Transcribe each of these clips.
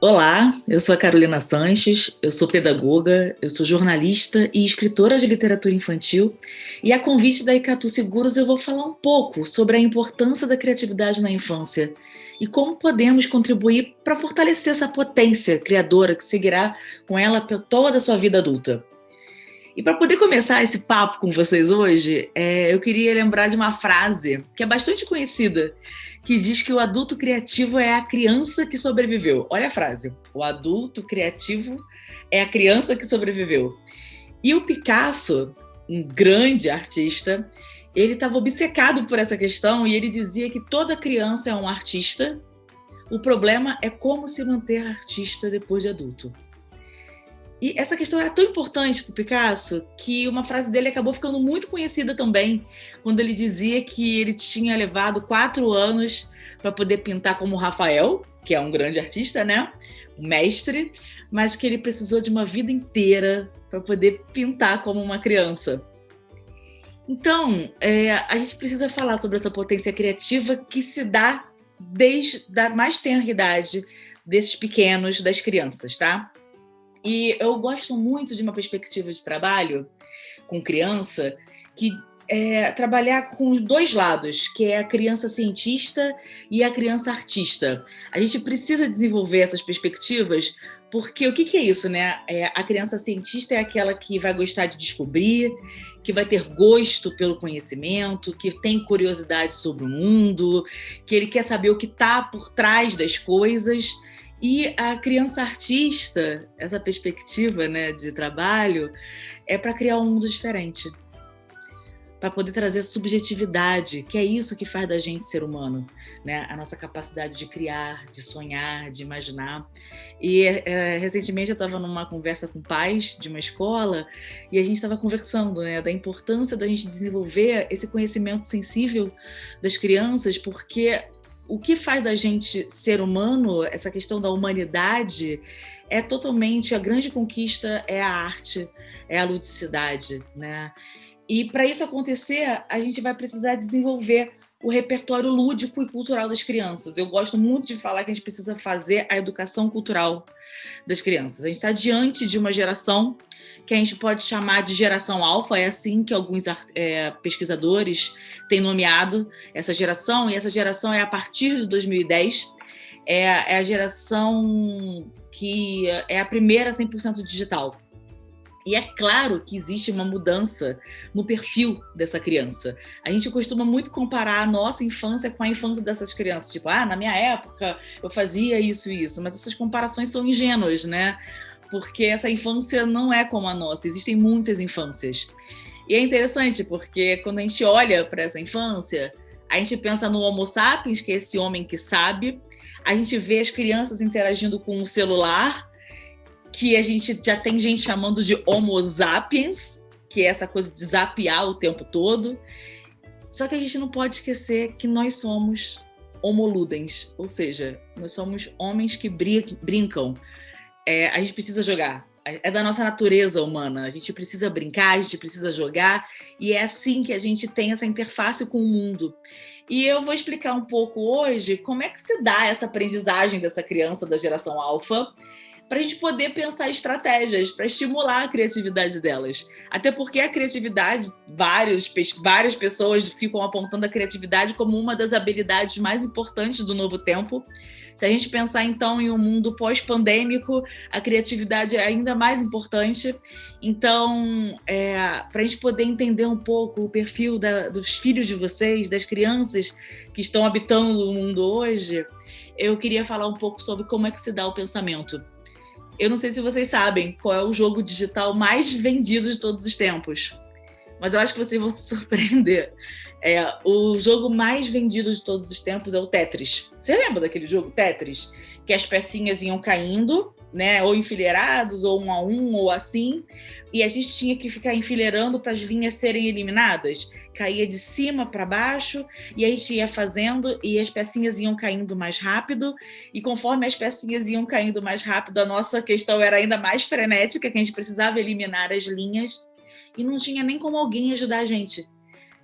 Olá, eu sou a Carolina Sanches, eu sou pedagoga, eu sou jornalista e escritora de literatura infantil, e a convite da Icatu Seguros eu vou falar um pouco sobre a importância da criatividade na infância e como podemos contribuir para fortalecer essa potência criadora que seguirá com ela por toda a sua vida adulta. E para poder começar esse papo com vocês hoje, eu queria lembrar de uma frase que é bastante conhecida, que diz que o adulto criativo é a criança que sobreviveu. Olha a frase, o adulto criativo é a criança que sobreviveu. E o Picasso, um grande artista, ele estava obcecado por essa questão e ele dizia que toda criança é um artista, o problema é como se manter artista depois de adulto. E essa questão era tão importante para o Picasso que uma frase dele acabou ficando muito conhecida também, quando ele dizia que ele tinha levado 4 anos para poder pintar como Rafael, que é um grande artista, né? Um mestre, mas que ele precisou de uma vida inteira para poder pintar como uma criança. Então, a gente precisa falar sobre essa potência criativa que se dá desde a mais tenra idade desses pequenos, das crianças, tá? E eu gosto muito de uma perspectiva de trabalho com criança, que é trabalhar com os dois lados, que é a criança cientista e a criança artista. A gente precisa desenvolver essas perspectivas, porque o que é isso, né? A criança cientista é aquela que vai gostar de descobrir, que vai ter gosto pelo conhecimento, que tem curiosidade sobre o mundo, que ele quer saber o que está por trás das coisas. E a criança artista, essa perspectiva, né, de trabalho, é para criar um mundo diferente, para poder trazer subjetividade, que é isso que faz da gente ser humano, né? A nossa capacidade de criar, de sonhar, de imaginar. E recentemente eu estava numa conversa com pais de uma escola e a gente estava conversando, né, da importância da gente desenvolver esse conhecimento sensível das crianças, porque o que faz da gente ser humano, essa questão da humanidade, é totalmente, a grande conquista é a arte, é a ludicidade, né? E para isso acontecer, a gente vai precisar desenvolver o repertório lúdico e cultural das crianças. Eu gosto muito de falar que a gente precisa fazer a educação cultural das crianças. A gente está diante de uma geração que a gente pode chamar de geração alfa, é assim que alguns pesquisadores têm nomeado essa geração, e essa geração é a partir de 2010, é a geração que é a primeira 100% digital. E é claro que existe uma mudança no perfil dessa criança. A gente costuma muito comparar a nossa infância com a infância dessas crianças. Tipo, na minha época eu fazia isso e isso. Mas essas comparações são ingênuas, né? Porque essa infância não é como a nossa. Existem muitas infâncias. E é interessante porque quando a gente olha para essa infância, a gente pensa no Homo sapiens, que é esse homem que sabe. A gente vê as crianças interagindo com o celular, que a gente já tem gente chamando de Homo sapiens, que é essa coisa de zapear o tempo todo. Só que a gente não pode esquecer que nós somos homo ludens, ou seja, nós somos homens que brincam. A gente precisa jogar. É da nossa natureza humana. A gente precisa brincar, a gente precisa jogar, e é assim que a gente tem essa interface com o mundo. E eu vou explicar um pouco hoje como é que se dá essa aprendizagem dessa criança da geração alfa, para a gente poder pensar estratégias para estimular a criatividade delas. Até porque a criatividade, várias pessoas ficam apontando a criatividade como uma das habilidades mais importantes do novo tempo. Se a gente pensar, então, em um mundo pós-pandêmico, a criatividade é ainda mais importante. Então, para a gente poder entender um pouco o perfil dos filhos de vocês, das crianças que estão habitando o mundo hoje, eu queria falar um pouco sobre como é que se dá o pensamento. Eu não sei se vocês sabem qual é o jogo digital mais vendido de todos os tempos, mas eu acho que vocês vão se surpreender. O jogo mais vendido de todos os tempos é o Tetris. Você lembra daquele jogo Tetris? Que as pecinhas iam caindo, né? Ou enfileirados, ou um a um, ou assim. E a gente tinha que ficar enfileirando para as linhas serem eliminadas. Caía de cima para baixo, e a gente ia fazendo, e as pecinhas iam caindo mais rápido. E conforme as pecinhas iam caindo mais rápido, a nossa questão era ainda mais frenética, que a gente precisava eliminar as linhas. E não tinha nem como alguém ajudar a gente.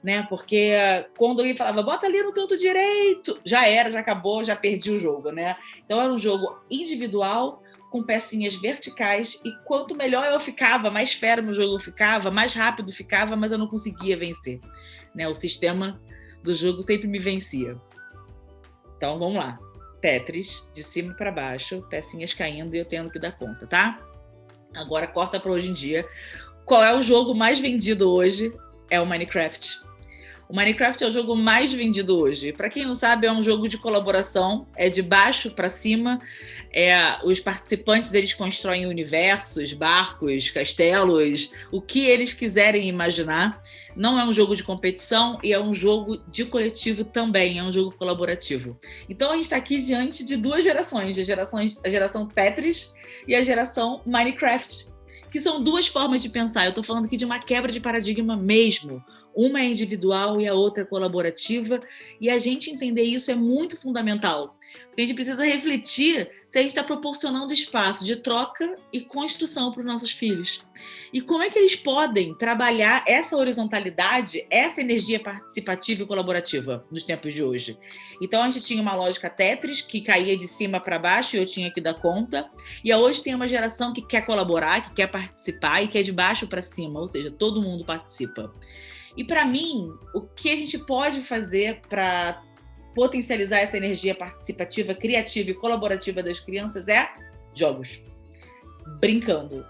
né? Porque quando alguém falava, bota ali no canto direito, já era, já acabou, já perdi o jogo, né? Então era um jogo individual, com pecinhas verticais, e quanto melhor eu ficava, mais fera no jogo eu ficava, mais rápido ficava, mas eu não conseguia vencer, né? O sistema do jogo sempre me vencia. Então vamos lá. Tetris, de cima para baixo, pecinhas caindo e eu tendo que dar conta, tá? Agora corta para hoje em dia. Qual é o jogo mais vendido hoje? É o Minecraft. O Minecraft é o jogo mais vendido hoje. Para quem não sabe, é um jogo de colaboração, é de baixo para cima. Os participantes eles constroem universos, barcos, castelos, o que eles quiserem imaginar. Não é um jogo de competição e é um jogo de coletivo também, é um jogo colaborativo. Então a gente está aqui diante de duas gerações, a geração Tetris e a geração Minecraft, que são duas formas de pensar. Eu estou falando aqui de uma quebra de paradigma mesmo. Uma é individual e a outra é colaborativa, e a gente entender isso é muito fundamental, porque a gente precisa refletir se a gente está proporcionando espaço de troca e construção para os nossos filhos. E como é que eles podem trabalhar essa horizontalidade, essa energia participativa e colaborativa nos tempos de hoje. Então, a gente tinha uma lógica Tetris, que caía de cima para baixo e eu tinha que dar conta, e hoje tem uma geração que quer colaborar, que quer participar e quer de baixo para cima, ou seja, todo mundo participa. E para mim, o que a gente pode fazer para potencializar essa energia participativa, criativa e colaborativa das crianças é jogos, brincando,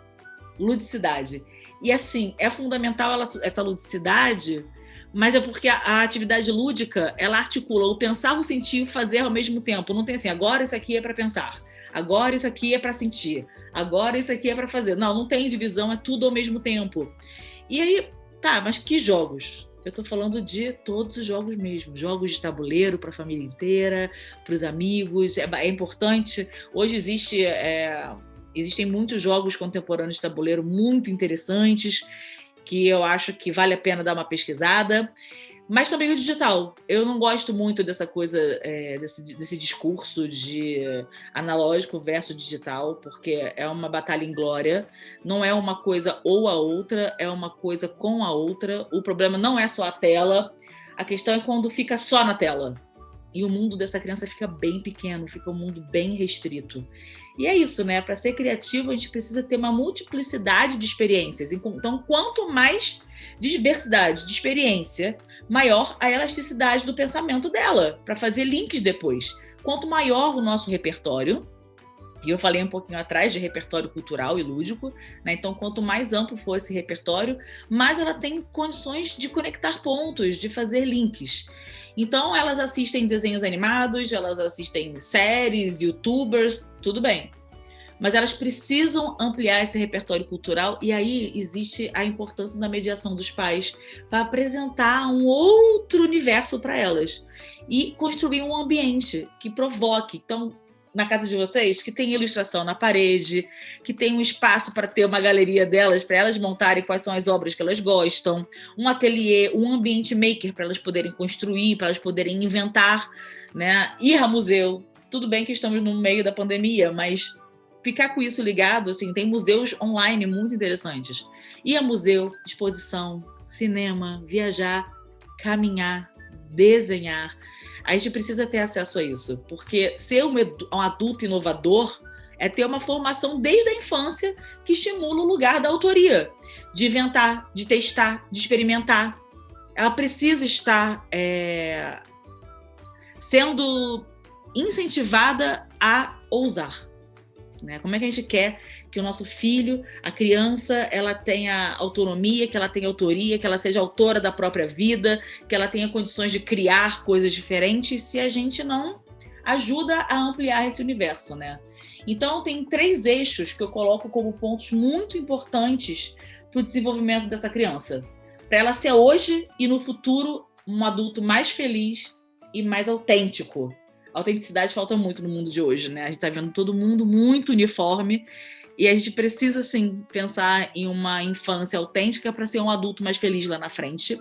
ludicidade. E assim, é fundamental essa ludicidade, mas é porque a atividade lúdica, ela articula o pensar, o sentir e o fazer ao mesmo tempo. Não tem assim, agora isso aqui é para pensar, agora isso aqui é para sentir, agora isso aqui é para fazer. Não tem divisão, é tudo ao mesmo tempo. E aí, tá, mas que jogos? Eu estou falando de todos os jogos mesmo. Jogos de tabuleiro para a família inteira, para os amigos. É importante. Hoje existem muitos jogos contemporâneos de tabuleiro muito interessantes, que eu acho que vale a pena dar uma pesquisada. Mas também o digital. Eu não gosto muito dessa coisa, desse discurso de analógico versus digital, porque é uma batalha inglória. Não é uma coisa ou a outra, é uma coisa com a outra. O problema não é só a tela, a questão é quando fica só na tela. E o mundo dessa criança fica bem pequeno, fica um mundo bem restrito. E é isso, né? Para ser criativo, a gente precisa ter uma multiplicidade de experiências. Então, quanto mais diversidade de experiência, maior a elasticidade do pensamento dela, para fazer links depois. Quanto maior o nosso repertório, e eu falei um pouquinho atrás de repertório cultural e lúdico, né? Então, quanto mais amplo for esse repertório, mais ela tem condições de conectar pontos, de fazer links. Então, elas assistem desenhos animados, elas assistem séries, youtubers, tudo bem. Mas elas precisam ampliar esse repertório cultural, e aí existe a importância da mediação dos pais para apresentar um outro universo para elas e construir um ambiente que provoque. Então, na casa de vocês, que tem ilustração na parede, que tem um espaço para ter uma galeria delas, para elas montarem quais são as obras que elas gostam, um ateliê, um ambiente maker para elas poderem construir, para elas poderem inventar, né? Ir a museu. Tudo bem que estamos no meio da pandemia, mas ficar com isso ligado, assim, tem museus online muito interessantes. Ir a museu, exposição, cinema, viajar, caminhar, desenhar. A gente precisa ter acesso a isso, porque ser um adulto inovador é ter uma formação desde a infância que estimula o lugar da autoria, de inventar, de testar, de experimentar. Ela precisa estar sendo incentivada a ousar. Né? Como é que a gente quer que o nosso filho, a criança, ela tenha autonomia, que ela tenha autoria, que ela seja autora da própria vida, que ela tenha condições de criar coisas diferentes, se a gente não ajuda a ampliar esse universo, né? Então, tem 3 eixos que eu coloco como pontos muito importantes para o desenvolvimento dessa criança. Para ela ser hoje e no futuro um adulto mais feliz e mais autêntico. A autenticidade falta muito no mundo de hoje, né? A gente está vendo todo mundo muito uniforme e a gente precisa, sim, pensar em uma infância autêntica para ser um adulto mais feliz lá na frente.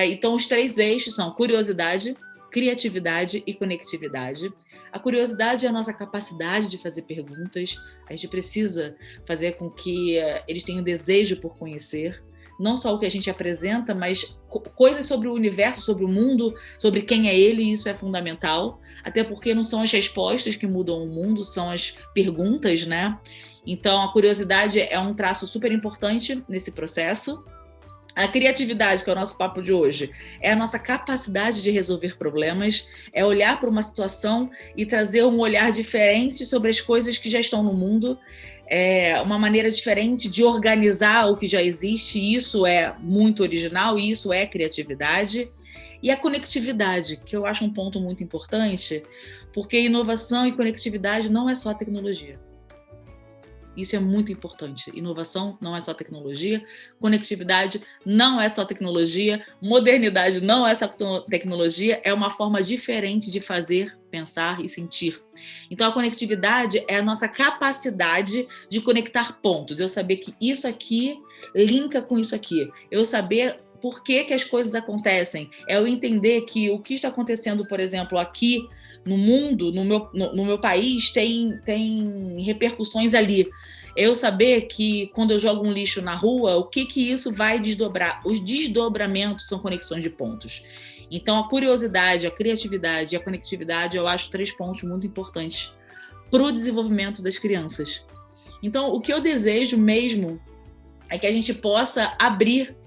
Então, os 3 eixos são curiosidade, criatividade e conectividade. A curiosidade é a nossa capacidade de fazer perguntas. A gente precisa fazer com que eles tenham desejo por conhecer. não só o que a gente apresenta, mas coisas sobre o universo, sobre o mundo, sobre quem é ele, e isso é fundamental, até porque não são as respostas que mudam o mundo, são as perguntas, né? Então, a curiosidade é um traço super importante nesse processo. A criatividade, que é o nosso papo de hoje, é a nossa capacidade de resolver problemas, é olhar para uma situação e trazer um olhar diferente sobre as coisas que já estão no mundo, é uma maneira diferente de organizar o que já existe, e isso é muito original, e isso é criatividade. E a conectividade, que eu acho um ponto muito importante, porque inovação e conectividade não é só tecnologia. Isso é muito importante. Inovação não é só tecnologia, conectividade não é só tecnologia, modernidade não é só tecnologia, é uma forma diferente de fazer, pensar e sentir. Então, a conectividade é a nossa capacidade de conectar pontos. Eu saber que isso aqui linka com isso aqui. Eu saber por que as coisas acontecem. É eu entender que o que está acontecendo, por exemplo, aqui no mundo, no meu país, tem repercussões ali. Eu saber que quando eu jogo um lixo na rua, o que isso vai desdobrar? Os desdobramentos são conexões de pontos. Então, a curiosidade, a criatividade e a conectividade, eu acho 3 pontos muito importantes para o desenvolvimento das crianças. Então, o que eu desejo mesmo é que a gente possa abrir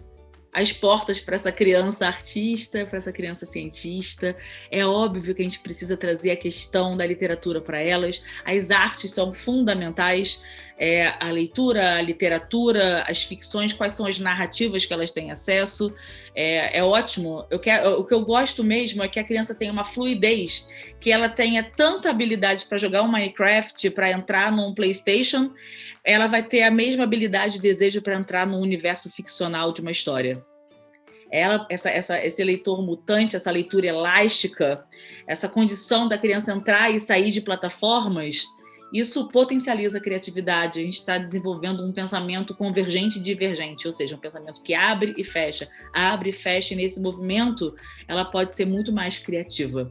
as portas para essa criança artista, para essa criança cientista. É óbvio que a gente precisa trazer a questão da literatura para elas. As artes são fundamentais, a leitura, a literatura, as ficções, quais são as narrativas que elas têm acesso. É ótimo. O que eu gosto mesmo é que a criança tenha uma fluidez, que ela tenha tanta habilidade para jogar um Minecraft, para entrar num PlayStation, ela vai ter a mesma habilidade e desejo para entrar num universo ficcional de uma história. Esse leitor mutante, essa leitura elástica, essa condição da criança entrar e sair de plataformas, isso potencializa a criatividade. A gente está desenvolvendo um pensamento convergente e divergente, ou seja, um pensamento que abre e fecha, e nesse movimento ela pode ser muito mais criativa.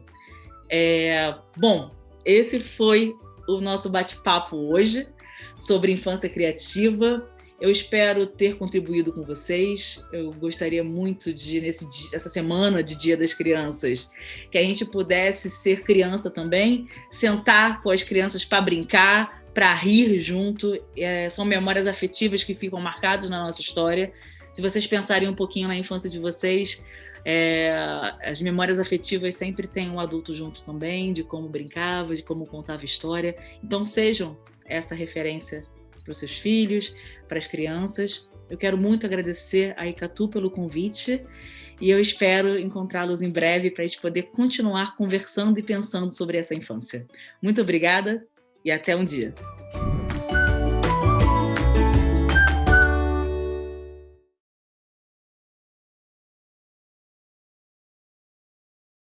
Bom, esse foi o nosso bate-papo hoje sobre infância criativa. Eu espero ter contribuído com vocês. Eu gostaria muito de, nessa semana de Dia das Crianças, que a gente pudesse ser criança também, sentar com as crianças para brincar, para rir junto. São memórias afetivas que ficam marcadas na nossa história. Se vocês pensarem um pouquinho na infância de vocês, as memórias afetivas sempre têm um adulto junto também, de como brincava, de como contava história. Então sejam essa referência para os seus filhos, para as crianças. Eu quero muito agradecer a Icatu pelo convite e eu espero encontrá-los em breve para a gente poder continuar conversando e pensando sobre essa infância. Muito obrigada e até um dia.